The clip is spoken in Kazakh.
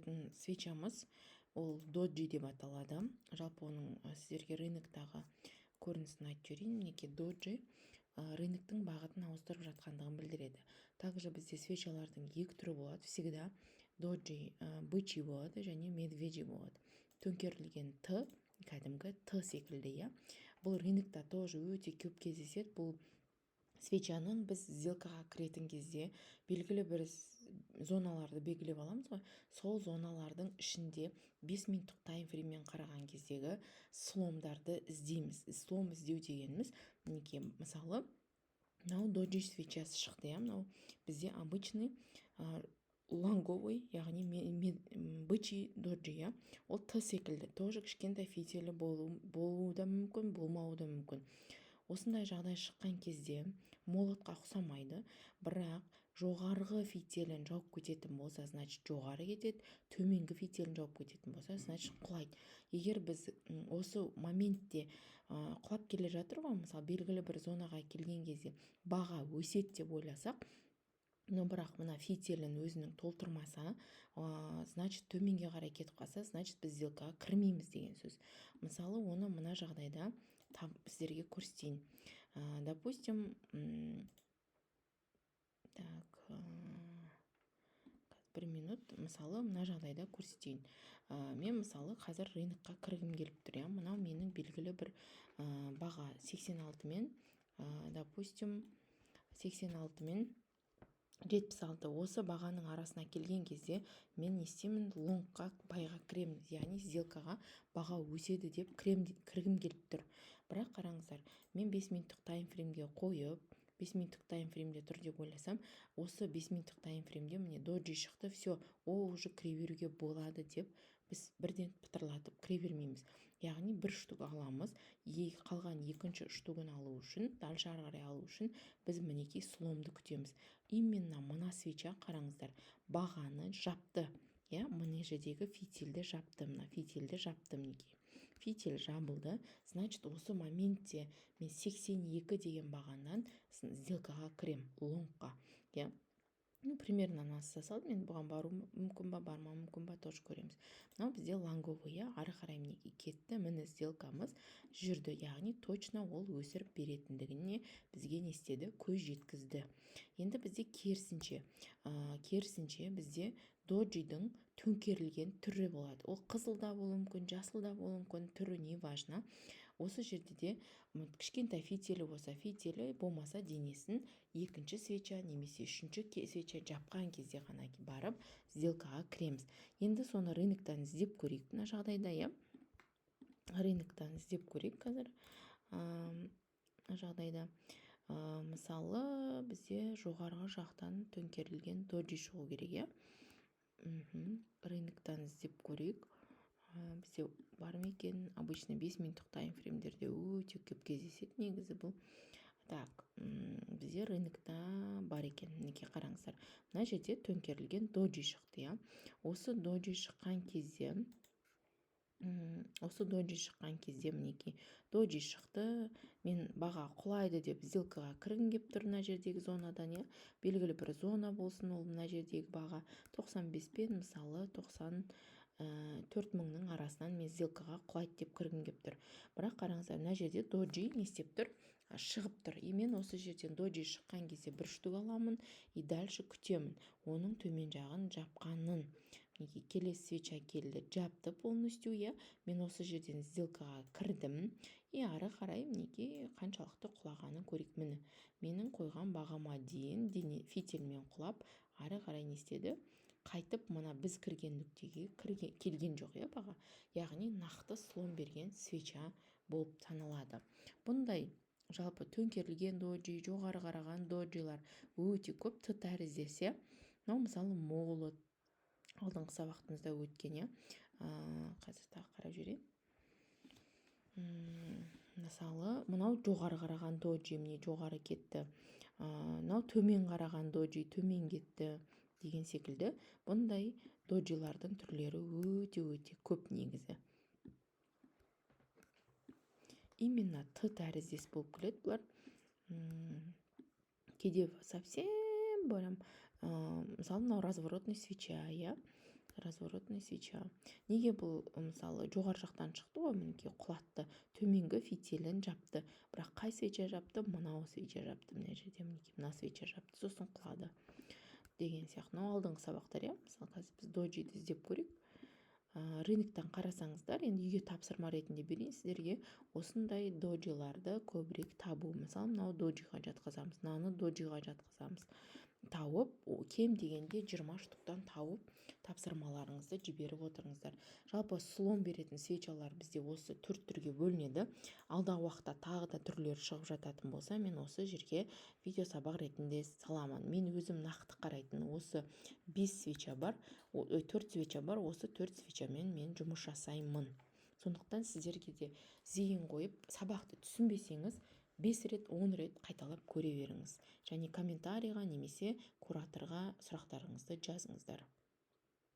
көретін свечамыз ол доджи деп аталады. Жалпы оның сіздерге рыноктағы көрінісін айтып жіберейін. Мінекей доджи рыноктың бағытын ауыстырып жатқандығын білдіреді. Также бізде свечалардың екі түрі болады. Всегда доджи бычий болады және медвежий болады. Төңкерілген Т, кәдімгі Т секілді, Бұл рынокта тоже өте көп кездеседі. Бұл свечаның біз сделкаға кіретін кезде белгілі бір зоналарды белгілеп аламыз ғой. Сол зоналардың ішінде 5 минуттық таймфрейммен қараған кездегі сломдарды іздейміз. Слом іздеу дегеніміз, мінекей мысалы, мынау доджи свечасы шықты, мынау бізде обычный лонговый, яғни бычий доджи, ол Т секілді. Тоже кішкентай фитилі болуы да мүмкін, болмауы да мүмкін. Осындай жағдай шыққан кезде молотқа ұқсамайды, бірақ жоғарғы фитилін жауып кететін болса, значит жоғары кетеді, төменгі фитилін жауып кететін болса, значит құлайды. Егер біз осы моментте құлап келе жатыр ғой, мысалы белгілі бір зонаға келген кезде баға өседі деп ойласақ, но бірақ мына фитилін өзінің толтырмаса, значит төменге қарай кетіп қалса, значит біз сделкаға кірмейміз деген сөз. Мысалы, оны мына жағдайда сіздерге көрсетейін. Допустим, бір минут, мысалы, мына жағдайда көрсетейін. Мен мысалы қазір рынокқа кіргім келіп тұр. Мынау менің белгілі бір баға 86 мен, допустим, 86 мен 76. Осы бағаның арасына келген кезде мен не істеймін? Лонгқа байға кіремін, яғни сделкаға баға өседі деп кіргім келіп тұр. Бірақ қараңыздар, мен 5 минуттық таймфреймге қойып, 5 минуттық таймфреймде тұр деп ойласам, осы 5 минуттық таймфреймде міне доджи шықты, все, ол уже кіре беруге болады деп біз бірден пытырлатып кіре бермейміз. Яғни бір штук аламыз, қалған екінші штугын алу үшін, дальше ары қарай алу үшін біз мінекей сломды күтеміз. Именно мына свеча, қараңыздар, бағаны жапты. Мына жердегі фитилді жапты, мына фитилді жапты, мінекей. Фитиль жабылды, значит, осы моментте мен 82 деген бағаннан сделкаға кірем, лонгқа. Примерно анасы салды, мен бұған бару мүмкін ба, барма мүмкін ба, тоже көреміз. Мынау бізде лонговый, ары қарай мінекей кетті, міне сделкамыз жүрді, яғни точно ол өсіріп беретіндігіне бізге не істеді? Көз жеткізді. Енді бізде керісінше бізде доджидің төңкерілген түрі болады. Ол қызыл да болуы мүмкін, жасыл да болуы мүмкін, түрі не важно. Осы жерде де кішкентай фитилі болса, фитилі болмаса денесін екінші свеча немесе үшінші свеча жапқан кезде ғана барып сделкаға кіреміз. Енді соны рыноктан іздеп көрейік. Мына жағдайда, рыноктан іздеп көрейік қазір. Мына жағдайда, мысалы, бізде жоғарғы жақтан төңкерілген доджи шығу керек, рыноктан іздеп көрейік. Бізде бар ма екен? Обычно 5 минуттық таймфреймдерде өте көп кездеседі негізі бұл. Так, бізде рынокта бар екен. Неке қараңыздар. Мына жерде төңкерілген доджи шықты, Осы доджи шыққан кезде, мінекей, доджи шықты, мен баға құлайды деп сделкаға кіргім келіп тұр мына жердегі зонадан, белгілі бір зона болсын, ол мына жердегі баға 95 пен, мысалы, 94 мыңның арасынан мен сделкаға құлайды деп кіргім келіп тұр. Бірақ қараңыздар, мына жерде доджи не істеп тұр? Шығып тұр. Мен осы жерден доджи шыққан кезде бір штук аламын и дальше күтемін. Оның төмен жағын жапқанын. Келесі свеча келді, жапты полностью, мен осы жерден сделкаға кірдім и ары қарай мінекей қаншалықты құлағанын көрейік. Міне, менің қойған бағама дейін фитильмен құлап, ары қарай не істеді? Қайтып мына біз кірген нүктеге келген жоқ, баға. Яғни нақты слом берген свеча болып саналады. Бұндай жалпы төңкерілген доджи, жоғары қараған доджилар өте көп, Т тәріздесе. Мынау мысалы молот, алдыңғы сабақтымызда өткен, қазір тағы қарап жүрейін. Мысалы, мынау жоғары қараған доджи, міне жоғары кетті. Мынау төмен қараған доджи, төмен кетті деген секілді. Бұндай доджилардың түрлері өте көп негізі. Именно Т тәріздес болып келеді бұлар. Кейде совсем бөлім, мысалы, мынау разворотный свеча, разворотный свеча. Неге бұл мысалы жоғары жақтан шықты ғой, мінекей құлатты, төменгі фитилін жапты, бірақ қай свеча жапты? Мынау свеча жапты. Мына жерде мінекей мына свеча жапты, сосын құлады деген сияқты. Мынау алдыңғы сабақтар, иә. Мысалы қазір біз доджиді іздеп көрейік. Рыноктан қарасаңыздар, енді үйге тапсырма ретінде берейін сіздерге, осындай доджиларды көбірек табу. Мысалы мынау доджиға жатқызамыз, мынаны доджиға жатқызамыз. Тауып, кем дегенде 20 штуктан тауып тапсырмаларыңызды жіберіп отырыңыздар. Жалпы слон беретін свечалар бізде осы 4 түрге бөлінеді. Алдағы уақытта тағы да түрлері шығып жататын болса, мен осы жерге видео сабақ ретінде саламын. Мен өзім нақты қарайтын осы 5 свеча бар, 4 свеча бар, осы 4 свечамен мен жұмыс жасаймын. Сондықтан сіздерге де зейін қойып, сабақты түсінбесеңіз 5 рет, 10 рет қайталап көре беріңіз. Және комментарийға немесе кураторға сұрақтарыңызды жазыңыздар.